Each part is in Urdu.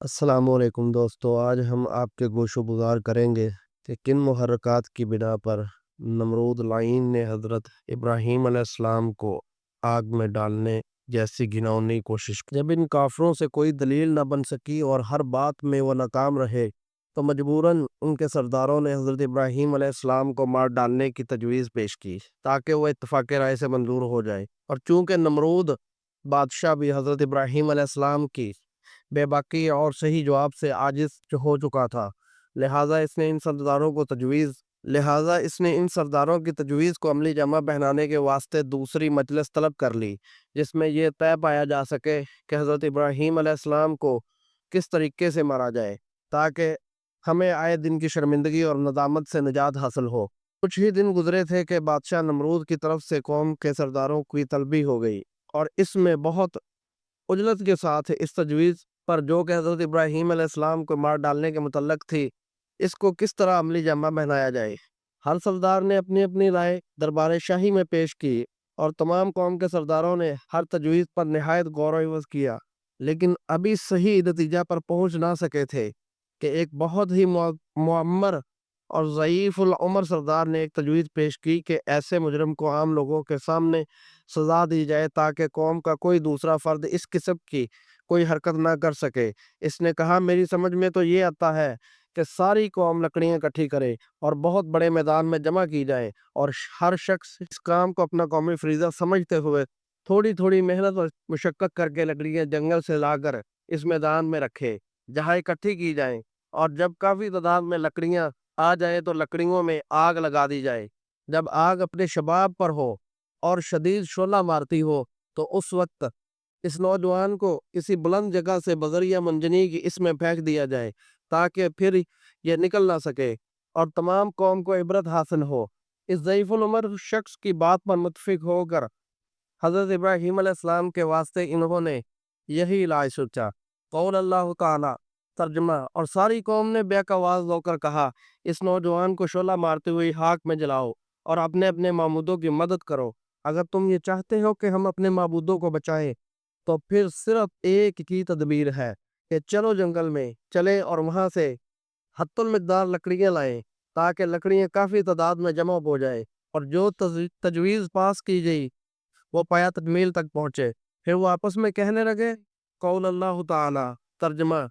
السلام علیکم دوستو، آج ہم آپ کے گوش و گزار کریں گے کہ کن محرکات کی بنا پر نمرود لعین نے حضرت ابراہیم علیہ السلام کو آگ میں ڈالنے جیسی گھناؤنی کوشش کی۔ جب ان کافروں سے کوئی دلیل نہ بن سکی اور ہر بات میں وہ ناکام رہے تو مجبوراً ان کے سرداروں نے حضرت ابراہیم علیہ السلام کو مار ڈالنے کی تجویز پیش کی تاکہ وہ اتفاق رائے سے منظور ہو جائے، اور چونکہ نمرود بادشاہ بھی حضرت ابراہیم علیہ السلام کی بے باکی اور صحیح جواب سے عاجز ہو چکا تھا، لہٰذا اس نے ان سرداروں کی تجویز کو عملی جامہ پہنانے کے واسطے دوسری مجلس طلب کر لی، جس میں یہ طے پایا جا سکے کہ حضرت ابراہیم علیہ السلام کو کس طریقے سے مارا جائے تاکہ ہمیں آئے دن کی شرمندگی اور ندامت سے نجات حاصل ہو۔ کچھ ہی دن گزرے تھے کہ بادشاہ نمرود کی طرف سے قوم کے سرداروں کی طلبی ہو گئی، اور اس میں بہت عجلت کے ساتھ اس تجویز پر جو کہ حضرت ابراہیم علیہ السلام کو مار ڈالنے کے متعلق تھی، اس کو کس طرح عملی جامہ پہنایا جائے۔ ہر سردار نے اپنی اپنی رائے دربار شاہی میں پیش کی، اور تمام قوم کے سرداروں نے ہر تجویز پر نہایت غور و خوض کیا، لیکن ابھی صحیح نتیجہ پر پہنچ نہ سکے تھے کہ ایک بہت ہی معمر اور ضعیف العمر سردار نے ایک تجویز پیش کی کہ ایسے مجرم کو عام لوگوں کے سامنے سزا دی جائے تاکہ قوم کا کوئی دوسرا فرد اس قسم کی کوئی حرکت نہ کر سکے۔ اس نے کہا، میری سمجھ میں تو یہ آتا ہے کہ ساری قوم لکڑیاں اکٹھی کرے اور بہت بڑے میدان میں جمع کی جائے، اور ہر شخص اس کام کو اپنا قومی فریضہ سمجھتے ہوئے تھوڑی تھوڑی محنت اور مشقت کر کے لکڑیاں جنگل سے لا کر اس میدان میں رکھے جہاں اکٹھی کی جائیں، اور جب کافی تعداد میں لکڑیاں آ جائیں تو لکڑیوں میں آگ لگا دی جائے۔ جب آگ اپنے شباب پر ہو اور شدید شعلہ مارتی ہو تو اس وقت اس نوجوان کو کسی بلند جگہ سے بذریعہ منجنیق اس میں پھینک دیا جائے تاکہ پھر یہ نکل نہ سکے اور تمام قوم کو عبرت حاصل ہو۔ اس ضعیف العمر شخص کی بات پر متفق ہو کر حضرت ابراہیم علیہ السلام کے واسطے انہوں نے یہی علاج سوچا۔ قول اللہ تعالی ترجمہ، اور ساری قوم نے بیک آواز ہو کر کہا، اس نوجوان کو شعلہ مارتے ہوئے خاک میں جلاؤ اور اپنے اپنے معبودوں کی مدد کرو۔ اگر تم یہ چاہتے ہو کہ ہم اپنے معبودوں کو بچائیں تو پھر صرف ایک کی تدبیر ہے کہ چلو جنگل میں چلیں اور وہاں سے حت المقدار لکڑیاں لائیں تاکہ لکڑیاں کافی تعداد میں جمع ہو جائے اور جو تجویز پاس کی گئی وہ پایا تکمیل تک پہنچے۔ پھر وہ آپس میں کہنے لگے، قول اللہ تعالی ترجمہ،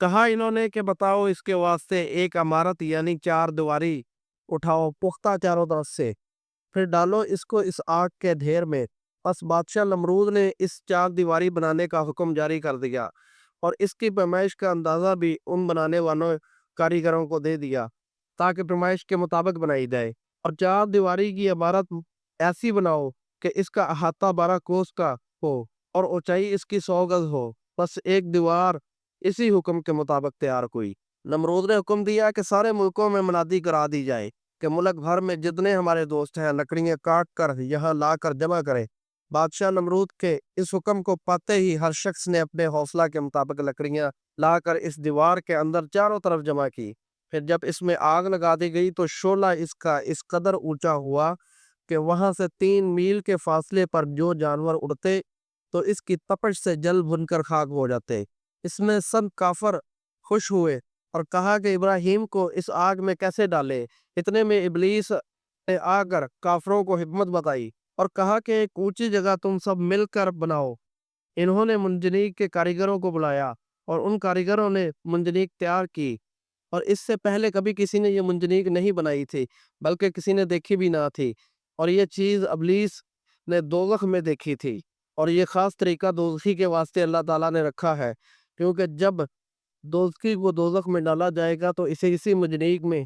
کہا انہوں نے کہ بتاؤ اس کے واسطے ایک عمارت یعنی چار دیواری اٹھاؤ پختہ چاروں طرف سے، پھر ڈالو اس کو اس آگ کے ڈھیر میں۔ پس بادشاہ نمرود نے اس چار دیواری بنانے کا حکم جاری کر دیا اور اس کی پیمائش کا اندازہ بھی ان بنانے والوں کاریگروں کو دے دیا تاکہ پیمائش کے مطابق بنائی جائے، اور چار دیواری کی عمارت ایسی بناؤ کہ اس کا احاطہ 12 کوس کا ہو اور اونچائی اس کی 100 گز ہو۔ بس ایک دیوار اسی حکم کے مطابق تیار ہوئی۔ نمرود نے حکم دیا کہ سارے ملکوں میں منادی کرا دی جائے کہ ملک بھر میں جتنے ہمارے دوست ہیں لکڑیاں کاٹ کر یہاں لا کر جمع کریں۔ بادشاہ نمرود کے اس حکم کو پاتے ہی ہر شخص نے اپنے حوصلہ کے مطابق لکڑیاں لا کر اس دیوار کے اندر چاروں طرف جمع کی۔ پھر جب اس میں آگ لگا دی گئی تو شعلہ اس کا اس قدر اونچا ہوا کہ وہاں سے 3 میل کے فاصلے پر جو جانور اڑتے تو اس کی تپش سے جل بھن کر خاک ہو جاتے۔ اس میں سب کافر خوش ہوئے اور کہا کہ ابراہیم کو اس آگ میں کیسے ڈالے۔ اتنے میں ابلیس نے آ کر کافروں کو حکمت بتائی اور کہا کہ ایک اونچی جگہ تم سب مل کر بناؤ۔ انہوں نے منجنیق کے کاریگروں کو بلایا اور ان کاریگروں نے منجنیق تیار کی، اور اس سے پہلے کبھی کسی نے یہ منجنیق نہیں بنائی تھی بلکہ کسی نے دیکھی بھی نہ تھی، اور یہ چیز ابلیس نے دوزخ میں دیکھی تھی، اور یہ خاص طریقہ دوزخی کے واسطے اللہ تعالیٰ نے رکھا ہے، کیونکہ جب دوزخی کو دوزخ میں ڈالا جائے گا تو اسے اسی منجنیق میں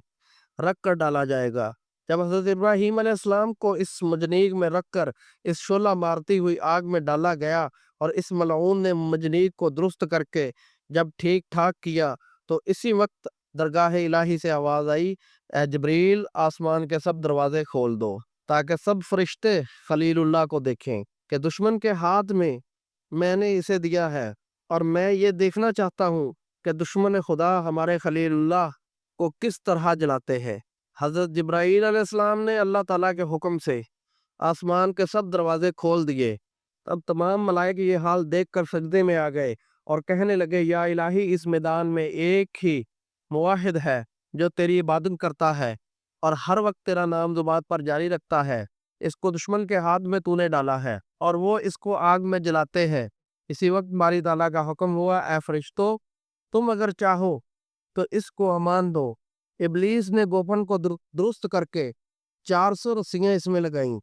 رکھ کر ڈالا جائے گا۔ جب حضرت ابراہیم علیہ السلام کو اس منجنیق میں رکھ کر اس شعلہ مارتی ہوئی آگ میں ڈالا گیا اور اس ملعون نے منجنیق کو درست کر کے جب ٹھیک ٹھاک کیا تو اسی وقت درگاہ الہی سے آواز آئی، اے جبریل، آسمان کے سب دروازے کھول دو تاکہ سب فرشتے خلیل اللہ کو دیکھیں کہ دشمن کے ہاتھ میں نے اسے دیا ہے، اور میں یہ دیکھنا چاہتا ہوں کہ دشمن خدا ہمارے خلیل اللہ کو کس طرح جلاتے ہیں۔ حضرت جبرائیل علیہ السلام نے اللہ تعالیٰ کے حکم سے آسمان کے سب دروازے کھول دیے۔ تب تمام ملائکہ یہ حال دیکھ کر سجدے میں آ گئے اور کہنے لگے یا الہی اس میدان میں ایک ہی موحد ہے جو تیری عبادت کرتا ہے اور ہر وقت تیرا نام زبان پر جاری رکھتا ہے، اس کو دشمن کے ہاتھ میں تو نے ڈالا ہے اور وہ اس کو آگ میں جلاتے ہیں۔ اسی وقت باری تعالیٰ کا حکم ہوا اے فرشتوں تم اگر چاہو تو اس کو امان دو۔ ابلیس نے گوپن کو درست کر کے 400 رسیاں اس میں لگائیں۔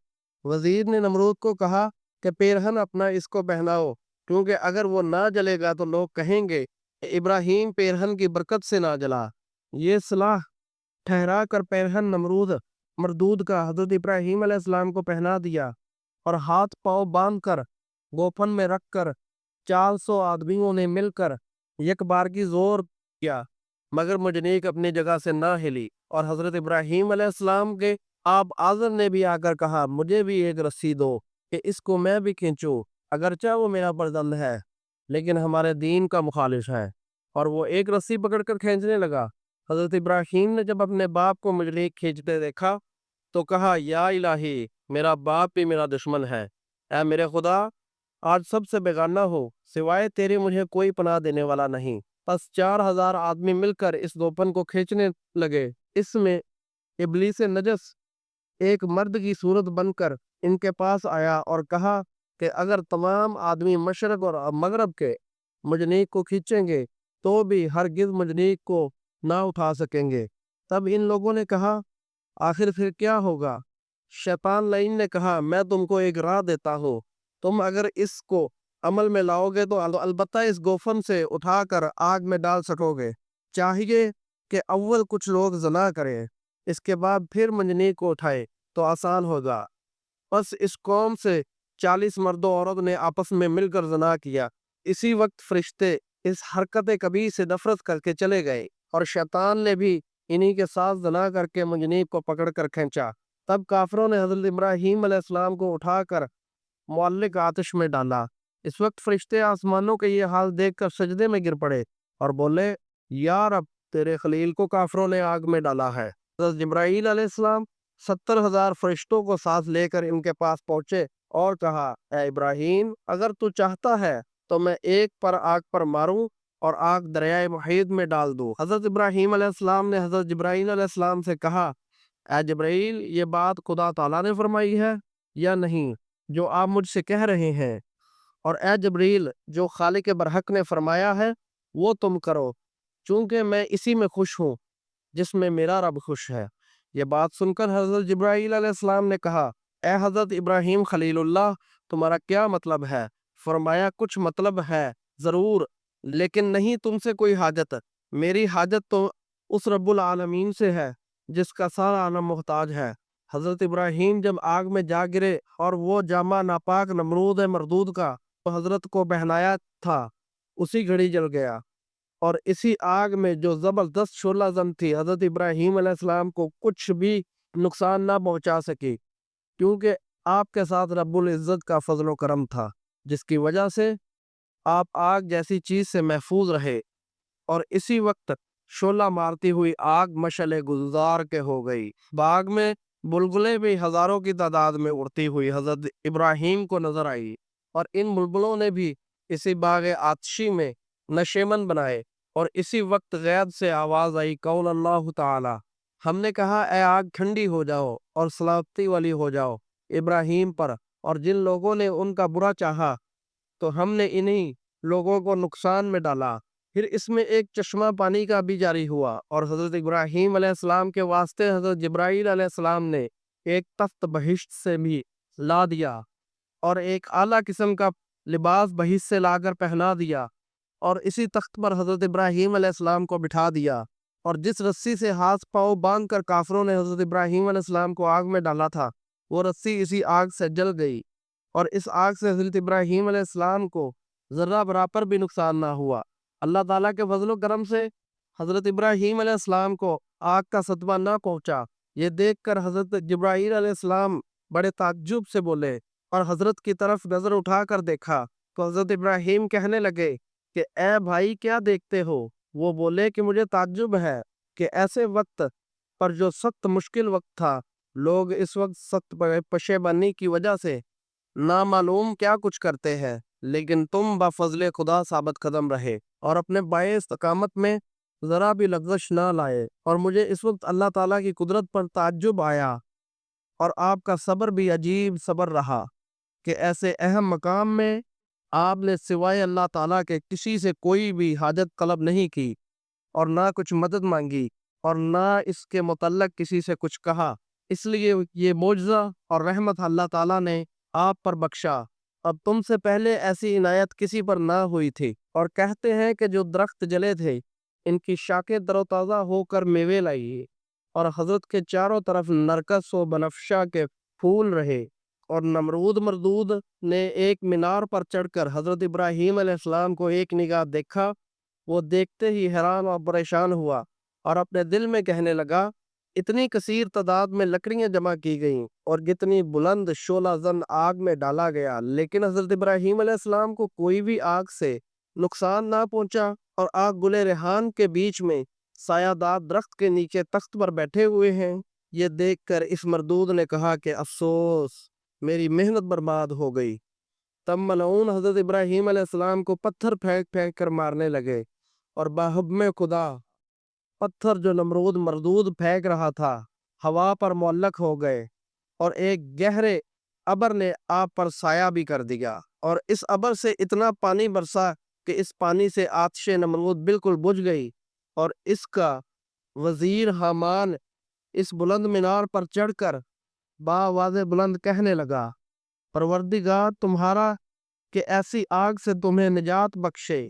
وزیر نے نمرود کو کہا کہ پیرہن اپنا اس کو پہناؤ، کیونکہ اگر وہ نہ جلے گا تو لوگ کہیں گے کہ ابراہیم پیرہن کی برکت سے نہ جلا۔ یہ صلاح ٹھہرا کر پیرہن نمرود مردود کا حضرت ابراہیم علیہ السلام کو پہنا دیا اور ہاتھ پاؤں باندھ کر گوپن میں رکھ کر 400 آدمیوں نے مل کر یک بار کی زور کیا، مگر مجنیق اپنی جگہ سے نہ ہلی۔ اور حضرت ابراہیم علیہ السلام کے آپ آزر نے بھی آ کر کہا مجھے بھی ایک رسی دو کہ اس کو میں بھی کھینچوں، اگرچہ وہ میرا فرزند ہے لیکن ہمارے دین کا مخالف ہے۔ اور وہ ایک رسی پکڑ کر کھینچنے لگا۔ حضرت ابراہیم نے جب اپنے باپ کو مجنیق کھینچتے دیکھا تو کہا یا الہی میرا باپ بھی میرا دشمن ہے، اے میرے خدا آج سب سے بیگانہ ہو، سوائے تیرے مجھے کوئی پناہ دینے والا نہیں۔ پس 4000 آدمی مل کر اس گوپن کو کھینچنے لگے۔ اس میں ابلیس نجس ایک مرد کی صورت بن کر ان کے پاس آیا اور کہا کہ اگر تمام آدمی مشرق اور مغرب کے مجنیق کو کھینچیں گے تو بھی ہرگز مجنیق کو نہ اٹھا سکیں گے۔ تب ان لوگوں نے کہا آخر پھر کیا ہوگا؟ شیطان لعین نے کہا میں تم کو ایک راہ دیتا ہوں، تم اگر اس کو عمل میں لاؤ گے تو البتہ اس گوفن سے اٹھا کر آگ میں ڈال سکو گے۔ چاہیے کہ اول کچھ لوگ زنا کریں، اس کے بعد پھر منجنیق کو اٹھائے تو آسان ہوگا۔ بس اس قوم سے 40 مرد و عورت نے آپس میں مل کر زنا کیا۔ اسی وقت فرشتے اس حرکت کبیر سے نفرت کر کے چلے گئے اور شیطان نے بھی انہی کے ساتھ زنا کر کے منجنیق کو پکڑ کر کھینچا۔ تب کافروں نے حضرت ابراہیم علیہ السلام کو اٹھا کر معلق آتش میں ڈالا۔ اس وقت فرشتے آسمانوں کے یہ حال دیکھ کر سجدے میں گر پڑے اور بولے یا رب تیرے خلیل کو کافروں نے آگ میں ڈالا ہے۔ حضرت جبرائیل علیہ السلام 70,000 فرشتوں کو ساتھ لے کر ان کے پاس پہنچے اور کہا اے ابراہیم اگر تو چاہتا ہے تو میں ایک پر آگ پر ماروں اور آگ دریائے محیط میں ڈال دوں۔ حضرت ابراہیم علیہ السلام نے حضرت جبرائیل علیہ السلام سے کہا اے جبرائیل یہ بات خدا تعالیٰ نے فرمائی ہے یا نہیں جو آپ مجھ سے کہہ رہے ہیں؟ اور اے جبرائیل جو خالق برحق نے فرمایا ہے وہ تم کرو، چونکہ میں اسی میں خوش ہوں جس میں میرا رب خوش ہے۔ یہ بات سن کر حضرت جبرائیل علیہ السلام نے کہا اے حضرت ابراہیم خلیل اللہ تمہارا کیا مطلب ہے؟ فرمایا کچھ مطلب ہے ضرور، لیکن نہیں تم سے کوئی حاجت، میری حاجت تو اس رب العالمین سے ہے جس کا سارا عالم محتاج ہے۔ حضرت ابراہیم جب آگ میں جا گرے اور وہ جامع ناپاک نمرود مردود کا حضرت کو پہنایا تھا اسی گھڑی جل گیا، اور اسی آگ میں جو زبردست شعلہ زن تھی حضرت ابراہیم علیہ السلام کو کچھ بھی نقصان نہ پہنچا سکی، کیونکہ آپ کے ساتھ رب العزت کا فضل و کرم تھا، جس کی وجہ سے آپ آگ جیسی چیز سے محفوظ رہے۔ اور اسی وقت شعلہ مارتی ہوئی آگ مشعل گلزار کے ہو گئی۔ باغ میں بلبلیں بھی ہزاروں کی تعداد میں اڑتی ہوئی حضرت ابراہیم کو نظر آئی، اور ان بلبلوں نے بھی اسی باغ آتشی میں نشیمن بنائے۔ اور اسی وقت غیب سے آواز آئی قول اللہ تعالی، ہم نے کہا اے آگ ٹھنڈی ہو جاؤ اور سلامتی والی ہو جاؤ ابراہیم پر، اور جن لوگوں نے ان کا برا چاہا تو ہم نے انہی لوگوں کو نقصان میں ڈالا۔ پھر اس میں ایک چشمہ پانی کا بھی جاری ہوا، اور حضرت ابراہیم علیہ السلام کے واسطے حضرت جبرائیل علیہ السلام نے ایک تخت بہشت سے بھی لا دیا اور ایک اعلیٰ قسم کا لباس بہشت سے لا کر پہنا دیا، اور اسی تخت پر حضرت ابراہیم علیہ السلام کو بٹھا دیا، اور جس رسی سے ہاتھ پاؤں باندھ کر کافروں نے حضرت ابراہیم علیہ السلام کو آگ میں ڈالا تھا وہ رسی اسی آگ سے جل گئی، اور اس آگ سے حضرت ابراہیم علیہ السلام کو ذرہ برابر بھی نقصان نہ ہوا۔ اللہ تعالیٰ کے فضل و کرم سے حضرت ابراہیم علیہ السلام کو آگ کا صدمہ نہ پہنچا۔ یہ دیکھ کر حضرت جبرائیل علیہ السلام بڑے تعجب سے بولے اور حضرت کی طرف نظر اٹھا کر دیکھا تو حضرت ابراہیم کہنے لگے کہ اے بھائی کیا دیکھتے ہو؟ وہ بولے کہ مجھے تعجب ہے کہ ایسے وقت پر جو سخت مشکل وقت تھا لوگ اس وقت سخت پشیمانی کی وجہ سے نامعلوم کیا کچھ کرتے ہیں، لیکن تم بفضل خدا ثابت قدم رہے اور اپنے بائیں استقامت میں ذرا بھی لغزش نہ لائے، اور مجھے اس وقت اللہ تعالیٰ کی قدرت پر تعجب آیا اور آپ کا صبر بھی عجیب صبر رہا کہ ایسے اہم مقام میں آپ نے سوائے اللہ تعالیٰ کے کسی سے کوئی بھی حاجت طلب نہیں کی اور نہ کچھ مدد مانگی اور نہ اس کے متعلق کسی سے کچھ کہا۔ اس لیے یہ معجزہ اور رحمت اللہ تعالیٰ نے آپ پر بخشا۔ اب تم سے پہلے ایسی عنایت کسی پر نہ ہوئی تھی، اور کہتے ہیں کہ جو درخت جلے تھے ان کی شاخیں تر و تازہ ہو کر میوے لائی، اور حضرت کے چاروں طرف نرکس و بنفشہ کے پھول رہے، اور نمرود مردود نے ایک مینار پر چڑھ کر حضرت ابراہیم علیہ السلام کو ایک نگاہ دیکھا۔ وہ دیکھتے ہی حیران اور پریشان ہوا اور اپنے دل میں کہنے لگا، اتنی کثیر تعداد میں لکڑیاں جمع کی گئیں اور کتنی بلند شعلہ زن آگ میں ڈالا گیا، لیکن حضرت ابراہیم علیہ السلام کو کوئی بھی آگ سے نقصان نہ پہنچا، اور آگ گلے ریحان کے بیچ میں سایہ دار درخت کے نیچے تخت پر بیٹھے ہوئے ہیں۔ یہ دیکھ کر اس مردود نے کہا کہ افسوس، میری محنت برباد ہو گئی۔ تب ملعون حضرت ابراہیم علیہ السلام کو پتھر پھینک پھینک کر مارنے لگے، اور باحکم خدا پتھر جو نمرود مردود پھینک رہا تھا ہوا پر معلق ہو گئے، اور ایک گہرے ابر نے آپ پر سایہ بھی کر دیا، اور اس ابر سے اتنا پانی برسا کہ اس پانی سے آتش نمرود بالکل بجھ گئی، اور اس کا وزیر حامان اس بلند مینار پر چڑھ کر باواز بلند کہنے لگا، پروردگار تمہارا کہ ایسی آگ سے تمہیں نجات بخشے،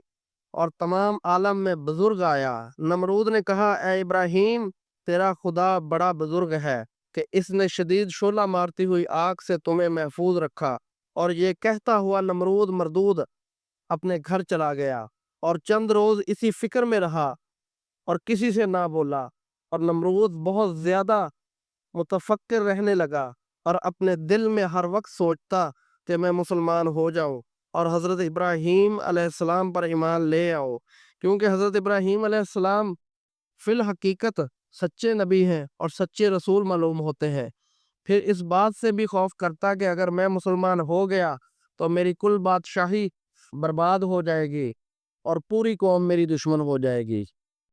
اور تمام عالم میں بزرگ آیا۔ نمرود نے کہا، اے ابراہیم، تیرا خدا بڑا بزرگ ہے کہ اس نے شدید شعلہ مارتی ہوئی آگ سے تمہیں محفوظ رکھا۔ اور یہ کہتا ہوا نمرود مردود اپنے گھر چلا گیا اور چند روز اسی فکر میں رہا اور کسی سے نہ بولا، اور نمرود بہت زیادہ متفکر رہنے لگا اور اپنے دل میں ہر وقت سوچتا کہ میں مسلمان ہو جاؤں اور حضرت ابراہیم علیہ السلام پر ایمان لے آؤ، کیونکہ حضرت ابراہیم علیہ السلام فی الحقیقت سچے نبی ہیں اور سچے رسول معلوم ہوتے ہیں۔ پھر اس بات سے بھی خوف کرتا کہ اگر میں مسلمان ہو گیا تو میری کل بادشاہی برباد ہو جائے گی اور پوری قوم میری دشمن ہو جائے گی۔